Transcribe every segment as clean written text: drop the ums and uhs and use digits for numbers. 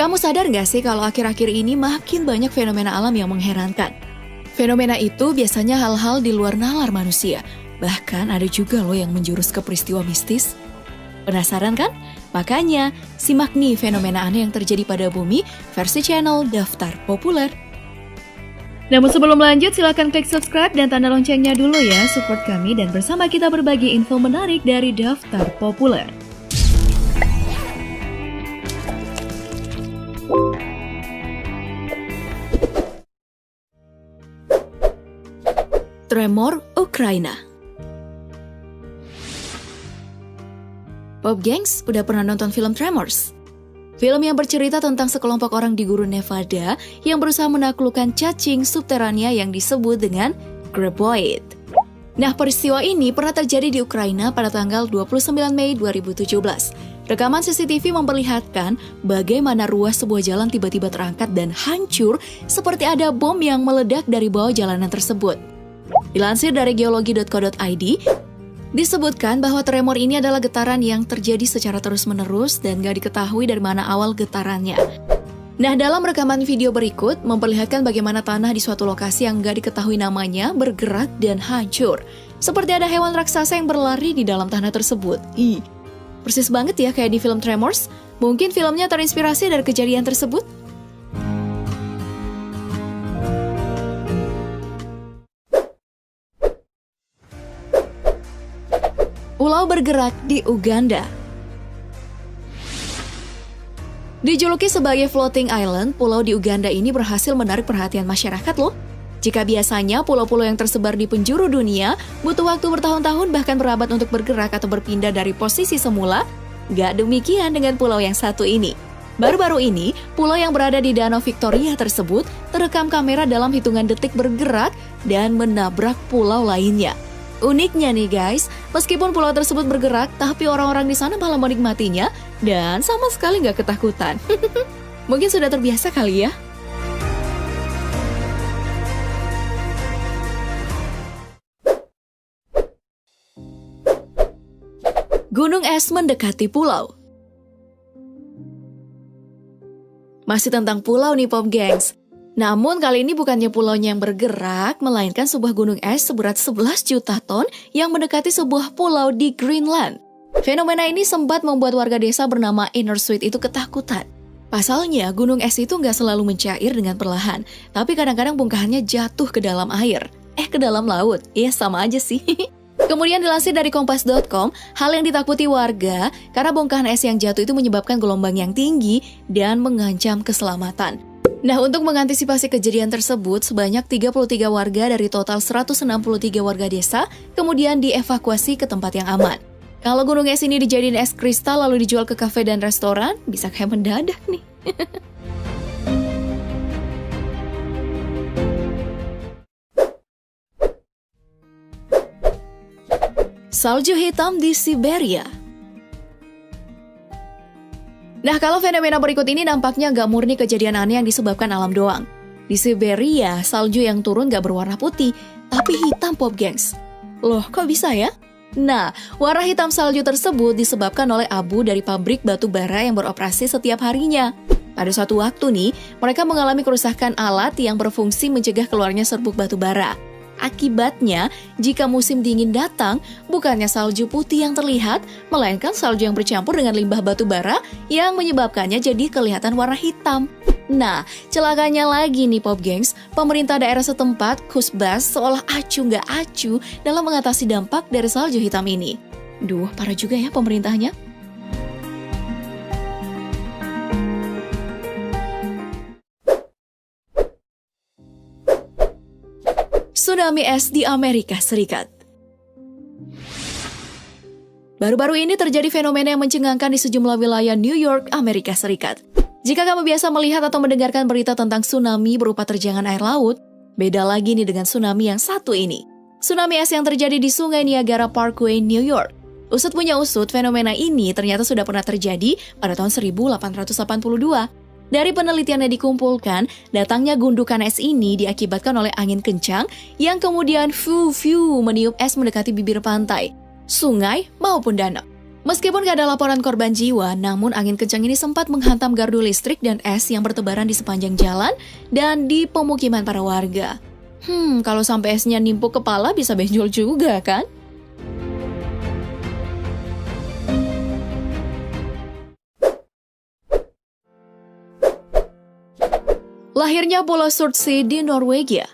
Kamu sadar nggak sih kalau akhir-akhir ini makin banyak fenomena alam yang mengherankan? Fenomena itu biasanya hal-hal di luar nalar manusia. Bahkan ada juga loh yang menjurus ke peristiwa mistis. Penasaran kan? Makanya, simak nih fenomena aneh yang terjadi pada bumi versi channel Daftar Populer. Namun sebelum lanjut, silakan klik subscribe dan tanda loncengnya dulu ya. Support kami dan bersama kita berbagi info menarik dari Daftar Populer. Tremor Ukraina. Pop Gengs, udah pernah nonton film Tremors? Film yang bercerita tentang sekelompok orang di gurun Nevada yang berusaha menaklukkan cacing subterania yang disebut dengan graboid. Nah, peristiwa ini pernah terjadi di Ukraina pada tanggal 29 Mei 2017. Rekaman CCTV memperlihatkan bagaimana ruas sebuah jalan tiba-tiba terangkat dan hancur seperti ada bom yang meledak dari bawah jalanan tersebut. Dilansir dari geologi.co.id, disebutkan bahwa tremor ini adalah getaran yang terjadi secara terus-menerus dan gak diketahui dari mana awal getarannya. Nah, dalam rekaman video berikut memperlihatkan bagaimana tanah di suatu lokasi yang gak diketahui namanya bergerak dan hancur. Seperti ada hewan raksasa yang berlari di dalam tanah tersebut. Persis banget ya kayak di film Tremors. Mungkin filmnya terinspirasi dari kejadian tersebut? Pulau bergerak di Uganda. Dijuluki sebagai floating island, pulau di Uganda ini berhasil menarik perhatian masyarakat loh. Jika biasanya pulau-pulau yang tersebar di penjuru dunia butuh waktu bertahun-tahun bahkan berabad untuk bergerak atau berpindah dari posisi semula, gak demikian dengan pulau yang satu ini. Baru-baru ini, pulau yang berada di Danau Victoria tersebut terekam kamera dalam hitungan detik bergerak dan menabrak pulau lainnya. Uniknya nih guys, meskipun pulau tersebut bergerak, tapi orang-orang di sana malah menikmatinya dan sama sekali nggak ketakutan. Mungkin sudah terbiasa kali ya? Gunung es mendekati pulau. Masih tentang pulau nih Pop Gengs. Namun kali ini bukannya pulaunya yang bergerak, melainkan sebuah gunung es seberat 11 juta ton yang mendekati sebuah pulau di Greenland. Fenomena ini sempat membuat warga desa bernama Innersweet itu ketakutan. Pasalnya, gunung es itu nggak selalu mencair dengan perlahan, tapi kadang-kadang bongkahannya jatuh ke dalam air. Ke dalam laut. Ya, sama aja sih. Kemudian dilansir dari kompas.com, hal yang ditakuti warga karena bongkahan es yang jatuh itu menyebabkan gelombang yang tinggi dan mengancam keselamatan. Nah, untuk mengantisipasi kejadian tersebut, sebanyak 33 warga dari total 163 warga desa kemudian dievakuasi ke tempat yang aman. Kalau gunung es ini dijadiin es kristal lalu dijual ke kafe dan restoran, bisa kayak mendadak nih. Salju hitam di Siberia. Nah, kalau fenomena berikut ini nampaknya nggak murni kejadian aneh yang disebabkan alam doang. Di Siberia, salju yang turun nggak berwarna putih, tapi hitam Pop Gengs. Loh, kok bisa ya? Nah, warna hitam salju tersebut disebabkan oleh abu dari pabrik batu bara yang beroperasi setiap harinya. Pada suatu waktu nih, mereka mengalami kerusakan alat yang berfungsi mencegah keluarnya serbuk batu bara. Akibatnya, jika musim dingin datang, bukannya salju putih yang terlihat, melainkan salju yang bercampur dengan limbah batu bara yang menyebabkannya jadi kelihatan warna hitam. Nah, celakanya lagi nih Pop Gengs, pemerintah daerah setempat, Kusbas, seolah acuh nggak acuh dalam mengatasi dampak dari salju hitam ini. Duh, parah juga ya pemerintahnya. Tsunami es di Amerika Serikat. Baru-baru ini terjadi fenomena yang mencengangkan di sejumlah wilayah New York, Amerika Serikat. Jika kamu biasa melihat atau mendengarkan berita tentang tsunami berupa terjangan air laut, beda lagi nih dengan tsunami yang satu ini. Tsunami es yang terjadi di Sungai Niagara Parkway, New York. Usut punya usut, fenomena ini ternyata sudah pernah terjadi pada tahun 1882. Dari penelitian yang dikumpulkan, datangnya gundukan es ini diakibatkan oleh angin kencang yang kemudian meniup es mendekati bibir pantai, sungai maupun danau. Meskipun gak ada laporan korban jiwa, namun angin kencang ini sempat menghantam gardu listrik dan es yang bertebaran di sepanjang jalan dan di pemukiman para warga. Kalau sampai esnya nimpuk kepala bisa benjol juga kan? Lahirnya Pulau Surtsey di Norwegia.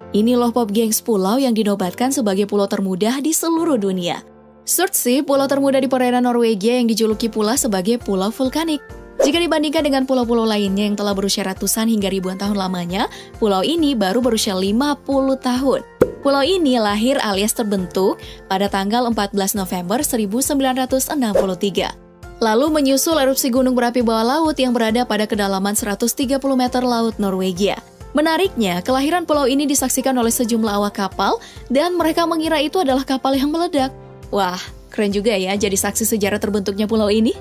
Ini loh Pop Gengs, pulau yang dinobatkan sebagai pulau termuda di seluruh dunia. Surtsey, pulau termuda di perairan Norwegia yang dijuluki pula sebagai pulau vulkanik. Jika dibandingkan dengan pulau-pulau lainnya yang telah berusia ratusan hingga ribuan tahun lamanya, pulau ini baru berusia 50 tahun. Pulau ini lahir alias terbentuk pada tanggal 14 November 1963. Lalu menyusul erupsi gunung berapi bawah laut yang berada pada kedalaman 130 meter laut Norwegia. Menariknya, kelahiran pulau ini disaksikan oleh sejumlah awak kapal dan mereka mengira itu adalah kapal yang meledak. Wah, keren juga ya jadi saksi sejarah terbentuknya pulau ini.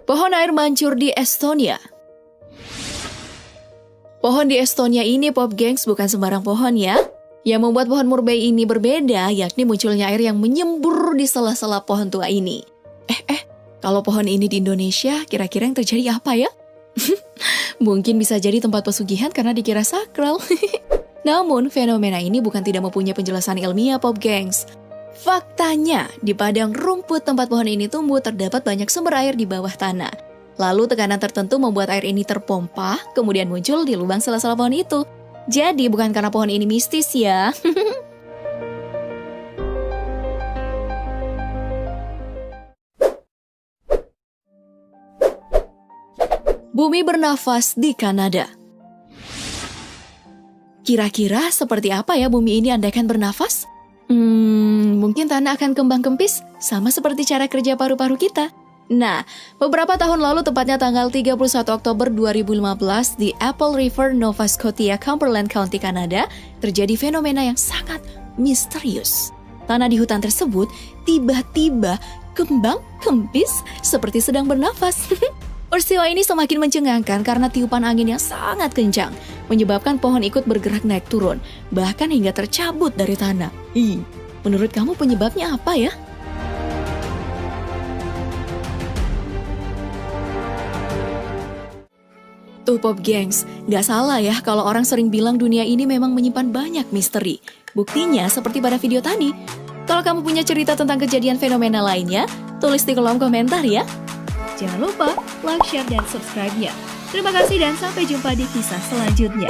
Pohon air mancur di Estonia. Pohon di Estonia ini Pop Gengs bukan sembarang pohon ya. Yang membuat pohon murbei ini berbeda, yakni munculnya air yang menyembur di sela-sela pohon tua ini. Kalau pohon ini di Indonesia, kira-kira yang terjadi apa ya? Mungkin bisa jadi tempat pesugihan karena dikira sakral. Namun, fenomena ini bukan tidak mempunyai penjelasan ilmiah, Pop Gengs. Faktanya, di padang rumput tempat pohon ini tumbuh terdapat banyak sumber air di bawah tanah. Lalu tekanan tertentu membuat air ini terpompa, kemudian muncul di lubang sela-sela pohon itu. Jadi bukan karena pohon ini mistis ya. Bumi bernafas di Kanada. Kira-kira seperti apa ya bumi ini andaikan bernafas? Mungkin tanah akan kembang kempis, sama seperti cara kerja paru-paru kita. Nah, beberapa tahun lalu tepatnya tanggal 31 Oktober 2015 di Apple River, Nova Scotia, Cumberland County, Kanada, terjadi fenomena yang sangat misterius. Tanah di hutan tersebut tiba-tiba kembang kempis seperti sedang bernafas. Peristiwa ini semakin mencengangkan karena tiupan angin yang sangat kencang, menyebabkan pohon ikut bergerak naik turun, bahkan hingga tercabut dari tanah. Menurut kamu penyebabnya apa ya? Tuh Pop Gengs, gak salah ya kalau orang sering bilang dunia ini memang menyimpan banyak misteri. Buktinya seperti pada video tadi. Kalau kamu punya cerita tentang kejadian fenomena lainnya, tulis di kolom komentar ya. Jangan lupa like, share, dan subscribe-nya. Terima kasih dan sampai jumpa di kisah selanjutnya.